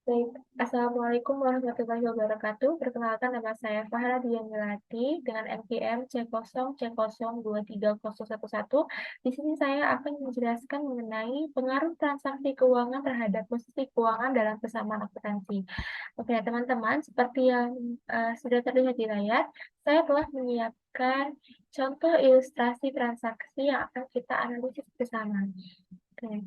Baik, Assalamualaikum warahmatullahi wabarakatuh. Perkenalkan nama saya Fahra Dianilati dengan NPM C0C023011. Di sini saya akan menjelaskan mengenai pengaruh transaksi keuangan terhadap posisi keuangan dalam persamaan akuntansi. Oke, teman-teman, seperti yang sudah terlihat di layar, saya telah menyiapkan contoh ilustrasi transaksi yang akan kita analisis bersama. Oke.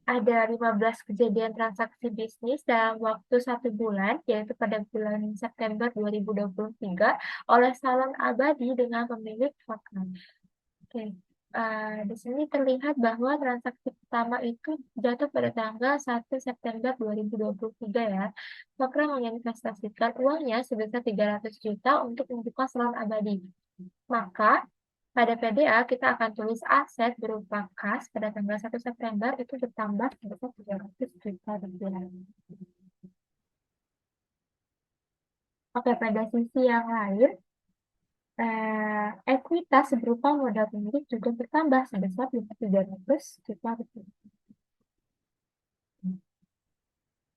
Ada 15 kejadian transaksi bisnis dalam waktu 1 bulan, yaitu pada bulan September 2023, oleh Salon Abadi dengan pemilik Fakran. Oke. Di sini terlihat bahwa transaksi pertama itu jatuh pada tanggal 1 September 2023 ya. Fakran menginvestasikan uangnya sebesar 300 juta untuk membuka salon abadi. Maka pada PDA kita akan tulis aset berupa kas pada tanggal 1 September itu bertambah sebesar 300 juta rupiah. Oke, pada sisi yang lain, ekuitas berupa modal pemilik juga bertambah sebesar 300 juta rupiah.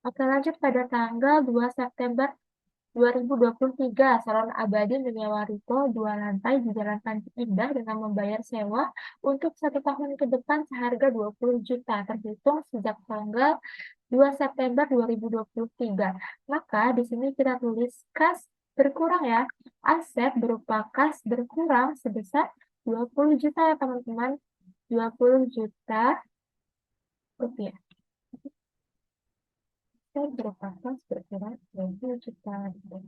Oke, lanjut pada tanggal 2 September 2023, Salon Abadi menyewa ruko 2 lantai di Jalan Panji Indah dengan membayar sewa untuk 1 tahun ke depan seharga 20 juta, terhitung sejak tanggal 2 September 2023. Maka di sini kita tulis kas berkurang ya. Aset berupa kas berkurang sebesar 20 juta ya teman-teman. 20 juta rupiah. Aset berupa kas berkurang 20 juta rupiah.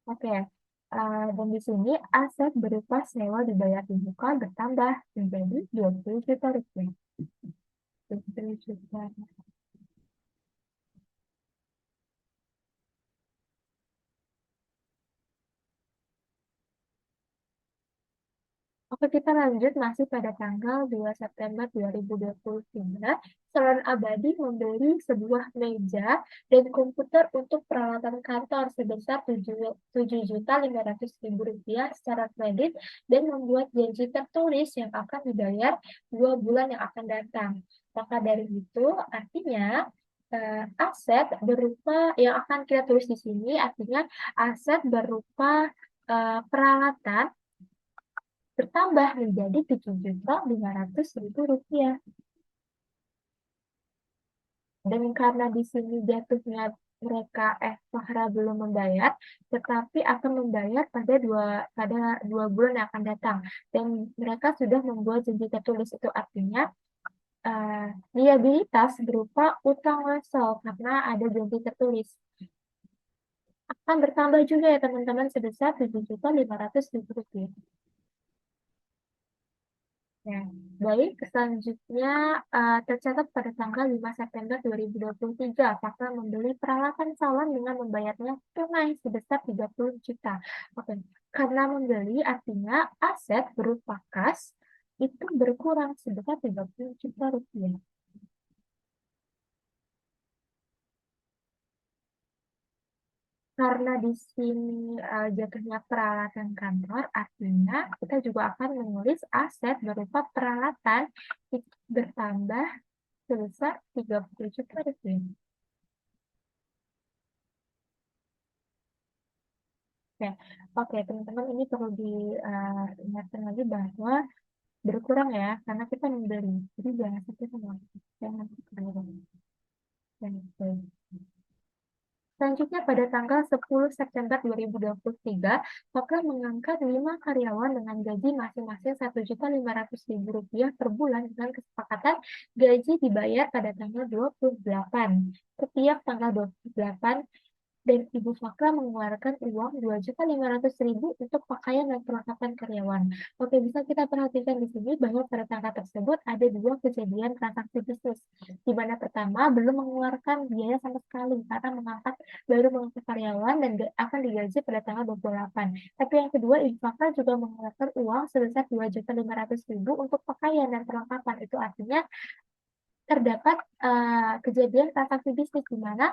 Oke, dan di sini aset berupa sewa dibayar di muka bertambah menjadi 20 juta rupiah. 20 juta. Oke, kita lanjut masih pada tanggal 2 September 2023. Salon Abadi membeli sebuah meja dan komputer untuk peralatan kantor sebesar 7.500.000 rupiah secara kredit dan membuat janji tertulis yang akan dibayar 2 bulan yang akan datang. Maka dari itu, artinya aset berupa yang akan kita tulis di sini, artinya aset berupa peralatan bertambah menjadi 7.500.000 rupiah. Dan karena di sini jatuhnya mereka Fahra belum membayar, tetapi akan membayar pada 2 bulan yang akan datang. Dan mereka sudah membuat janji tertulis, itu artinya liabilitas berupa utang wesel karena ada janji tertulis akan bertambah juga ya teman-teman sebesar 7.500.000 rupiah. Ya, baik, selanjutnya tercatat pada tanggal 5 September 2023, Fakta membeli peralatan salon dengan membayarnya tunai sebesar 30 juta. Oke, karena membeli artinya aset berupa kas itu berkurang sebesar 30 juta rupiah. Karena di sini jatuhnya peralatan kantor, artinya kita juga akan menulis aset berupa peralatan itu bertambah sebesar 30 juta rupiah. Oke, oke teman-teman ini perlu diingatkan lagi bahwa berkurang ya, karena kita membeli. Jadi jangan sampai sama. Jangan sampai. Baik. Selanjutnya pada tanggal 10 September 2023, Fakra mengangkat 5 karyawan dengan gaji masing-masing 1.500.000 rupiah per bulan dengan kesepakatan gaji dibayar pada tanggal 28. Setiap tanggal 28 dan Ibu Fakra mengeluarkan uang 2.500.000 untuk pakaian dan perlengkapan karyawan. Oke, bisa kita perhatikan di sini bahwa pada tanggal tersebut ada 2 kejadian transaksi bisnis, di mana pertama belum mengeluarkan biaya sama sekali karena baru mengangkat karyawan dan akan digaji pada tanggal 28. Tapi yang kedua, Ibu Fakra juga mengeluarkan uang sebesar 2.500.000 untuk pakaian dan perlengkapan. Itu artinya terdapat kejadian transaksi bisnis di mana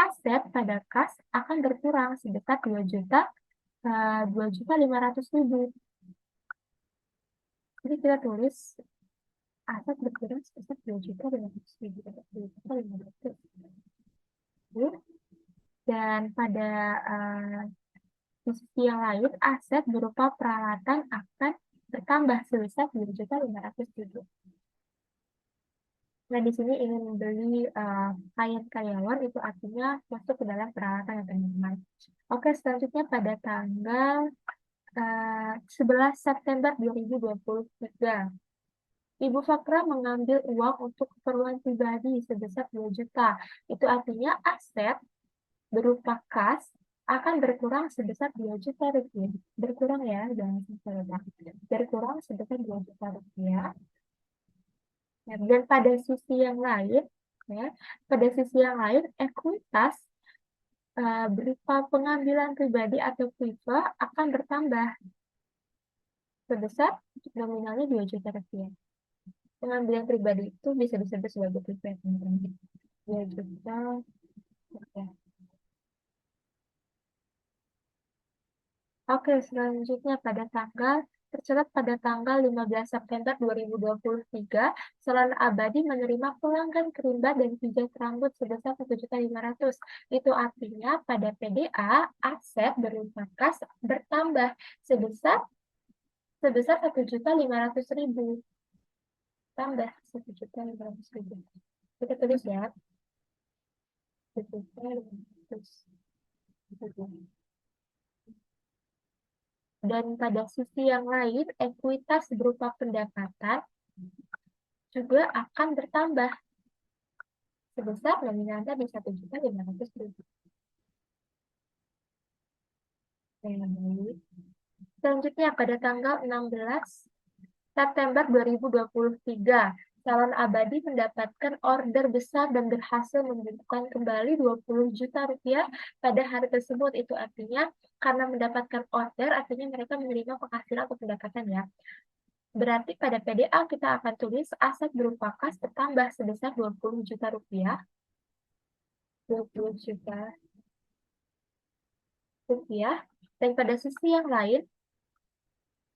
aset pada kas akan berkurang sebesar 2.500.000. Jadi kita tulis aset berkurang sebesar 2.500.000. Dan pada sisi yang lain, aset berupa peralatan akan bertambah sebesar 2.500.000. Nah, di sini ingin membeli klien karyawan, itu artinya masuk ke dalam peralatan yang ternilai. Oke, selanjutnya pada tanggal 11 September 2023. Ibu Fakra mengambil uang untuk keperluan pribadi sebesar 2 juta. Itu artinya aset berupa kas akan berkurang sebesar 2 juta rupiah. Berkurang ya, jangan sampai lupa. Berkurang sebesar 2 juta rupiah. Ya, dan pada sisi yang lain, ya, pada sisi yang lain, ekuitas berupa pengambilan pribadi atau kuifa akan bertambah sebesar nominalnya 2 juta rupiah. Pengambilan pribadi itu bisa disebut sebagai kuifa, teman-teman. 2 juta rupiah. Oke, selanjutnya tercatat pada tanggal 15 September 2023, Salon Abadi menerima pelanggan kerimbat dan pijat rambut sebesar 1.500.000. Itu artinya pada PDA, aset berupa kas bertambah sebesar 1.500.000. Tambah 1.500.000. Kita tulis ya. 1.500.000. Dan pada sisi yang lain, ekuitas berupa pendapatan juga akan bertambah sebesar nominalnya di 1.500.000. Selanjutnya pada tanggal 16 September 2023, Salon Abadi mendapatkan order besar dan berhasil membukukan kembali 20 juta rupiah pada hari tersebut. Itu artinya karena mendapatkan order, artinya mereka menerima penghasilan atau pendapatan ya. Berarti pada PDA kita akan tulis aset berupa kas bertambah sebesar 20 juta rupiah. 20 juta rupiah. Dan pada sisi yang lain,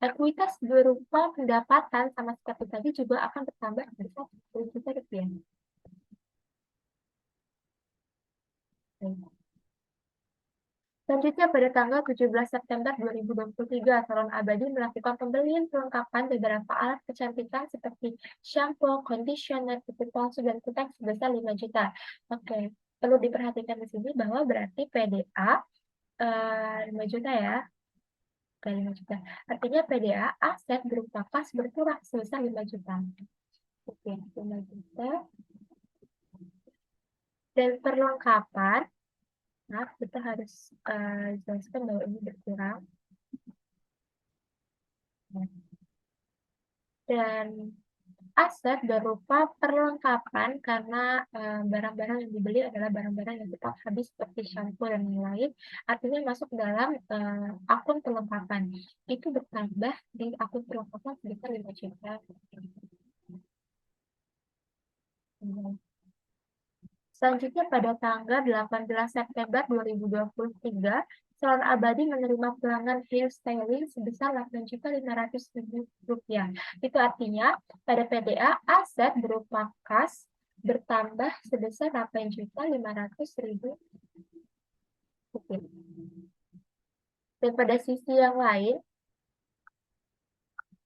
ekuitas berupa pendapatan sama seperti tadi juga akan bertambah sebesar 10 juta rupiah. Selanjutnya pada tanggal 17 September 2023, Salon Abadi melakukan pembelian perlengkapan beberapa alat kecantikan seperti shampoo, conditioner, putih palsu, dan kutek sebesar 5 juta. Oke, perlu diperhatikan di sini bahwa berarti PDA 5 juta ya. Oke, 5 juta. Artinya PDA aset berupa kas berkurang sebesar 5 juta. Oke, 5 juta. Dan perlengkapan, nah, kita harus jelaskan bahwa ini berkurang. Dan aset berupa perlengkapan karena barang-barang yang dibeli adalah barang-barang yang cepat habis seperti shampoo dan lain-lain, artinya masuk dalam akun perlengkapan. Itu bertambah di akun perlengkapan sebesar 5 juta. Selanjutnya pada tanggal 18 September 2023, Salon Abadi menerima pelanggan hairstyling sebesar 8.500.000 rupiah. Itu artinya pada PDA aset berupa kas bertambah sebesar 8.500.000 rupiah. Dan pada sisi yang lain,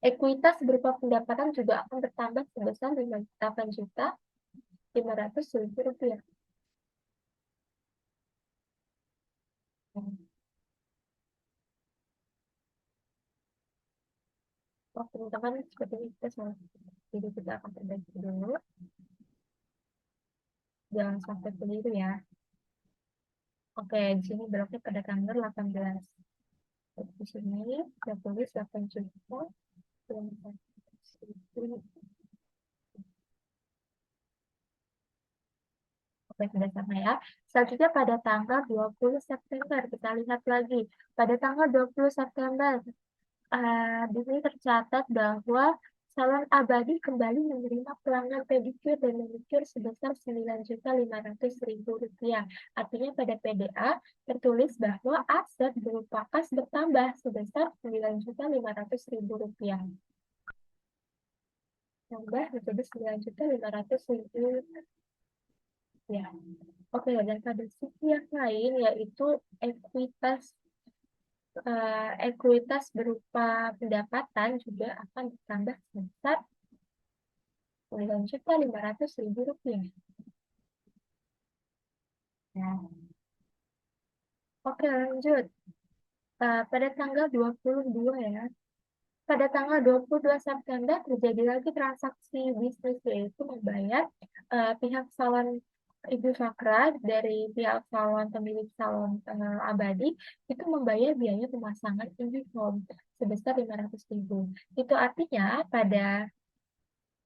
ekuitas berupa pendapatan juga akan bertambah sebesar 8.500.000 rupiah. Oh, teman-teman, seperti ini kita semua. Jadi kita akan perbaiki dulu. Jangan sampai keliru ya. Oke, di sini bloknya pada tanggal 18. Di sini kita tulis 8 juta. Oke, sudah sama ya. Selanjutnya pada tanggal 20 September, kita lihat lagi. Pada tanggal 20 September, di sini tercatat bahwa Salon Abadi kembali menerima pelanggan pedicure dan manicure sebesar 9.500.000 rupiah. Artinya pada PDA tertulis bahwa aset berupa kas bertambah sebesar 9.500.000 rupiah. Tambah menjadi 9.500.000 rupiah. Oke, dan pada sisi yang lain yaitu ekuitas ekuitas berupa pendapatan juga akan bertambah sebesar Rp9.500.000. Nah, oke lanjut. Pada tanggal 22 ya. Pada tanggal 22 September terjadi lagi transaksi bisnis yaitu membayar pihak salon Ibu Sakra dari pihak salon pemilik salon Abadi itu membayar biaya pemasangan IndiHome sebesar 500.000. Itu artinya pada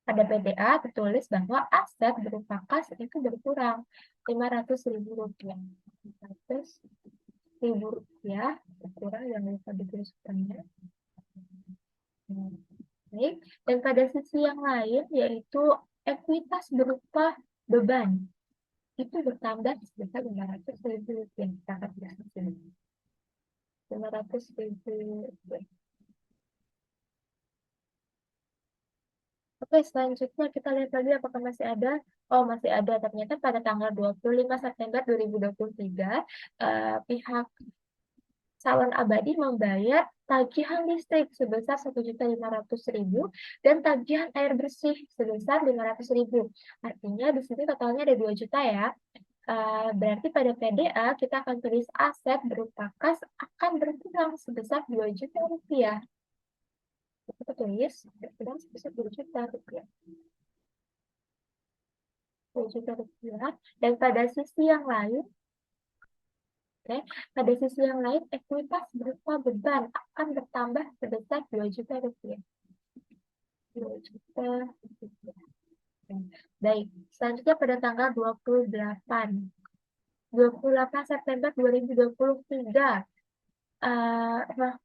PDA tertulis bahwa aset berupa kas itu berkurang Rp500.000. Rp500.000 berkurang yang lupa dituliskannya. Baik. Dan pada sisi yang lain yaitu ekuitas berupa beban itu bertambah sebesar Rp500.000. Kita akan lihat di sini. Rp500.000. Oke, selanjutnya kita lihat lagi apakah masih ada. Oh, masih ada. Ternyata pada tanggal 25 September 2023, pihak salon Abadi membayar tagihan listrik sebesar Rp1.500.000 dan tagihan air bersih sebesar Rp500.000. Artinya di sini totalnya ada 2 juta ya. Berarti pada PDA kita akan tulis aset berupa kas akan berkurang sebesar Rp2 juta. Kita tulis berkurang sebesar Rp2 juta. Rp2 juta. Dan pada sisi yang lain, oke, pada sisi yang lain, ekuitas berupa beban akan bertambah sebesar Rp2 juta. Rp2 juta. Baik, selanjutnya pada tanggal 28 September 2023,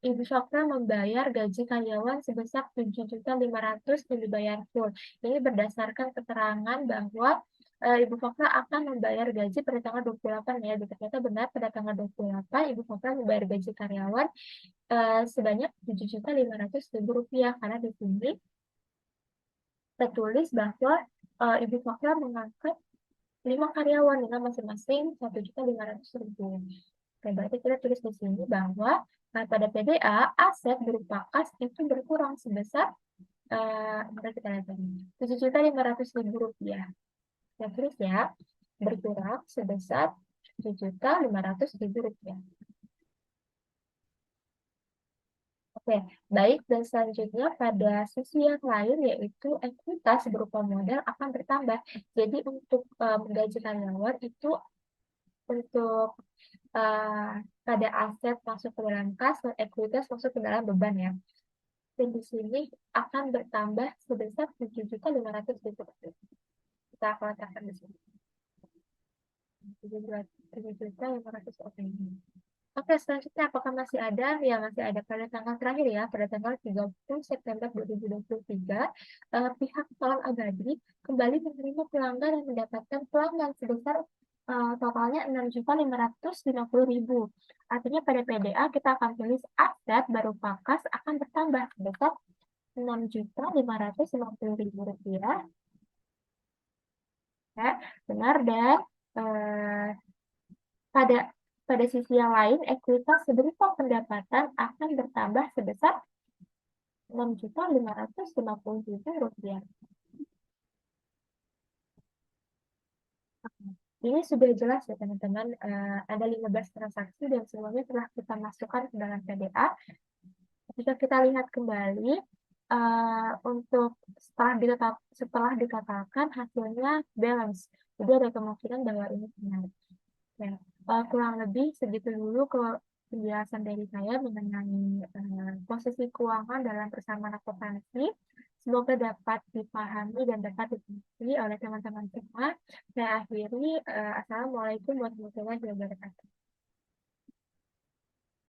Ibu Sokra membayar gaji karyawan sebesar Rp7.500.000 yang dibayar full. Ini berdasarkan keterangan bahwa Ibu Sokra akan membayar gaji pada tanggal 28 ya. Ternyata benar pada tanggal 28 Ibu Sokra membayar gaji karyawan sebanyak Rp7.500.000 karena di sini tertulis bahwa Ibu Sokra mengangkat 5 karyawan dengan masing-masing Rp1.500.000. Oke, berarti kita tulis di sini bahwa pada PDA aset berupa kas itu berkurang sebesar kita lihat Rp7.500.000. Ya, terus ya berkurang sebesar Rp7.500.000. Oke, baik. Dan selanjutnya pada sisi yang lain yaitu ekuitas berupa modal akan bertambah. Jadi untuk menggaji karyawan itu untuk pada aset masuk ke dalam kas dan ekuitas masuk ke dalam beban ya. Dan di sini akan bertambah sebesar Rp7.500.000. Kita akan letakkan di sini. Rp7.500.000. Oke, selanjutnya apakah masih ada? Ya, masih ada pada tanggal terakhir ya, pada tanggal 30 September 2023, pihak salon Abadi kembali menerima pelanggan yang mendapatkan pelanggan sebesar totalnya Rp6.550.000. Artinya pada PDA kita akan tulis aset berupa kas akan bertambah sebesar Rp6.550.000. Ya, benar dan pada sisi yang lain, ekuitas berupa pendapatan akan bertambah sebesar Rp6.550.000. Ini sudah jelas ya teman-teman, ada 15 transaksi dan semuanya telah kita masukkan ke dalam PDA. Jika kita lihat kembali, untuk setelah dikatakan hasilnya balance, jadi ada kemungkinan bahwa ini benar. Ya, kurang lebih segitu dulu ke penjelasan dari saya mengenai posisi keuangan dalam persamaan akuntansi. Semoga dapat dipahami dan dapat dimengerti oleh teman-teman semua. Saya akhiri, Assalamualaikum warahmatullahi wabarakatuh.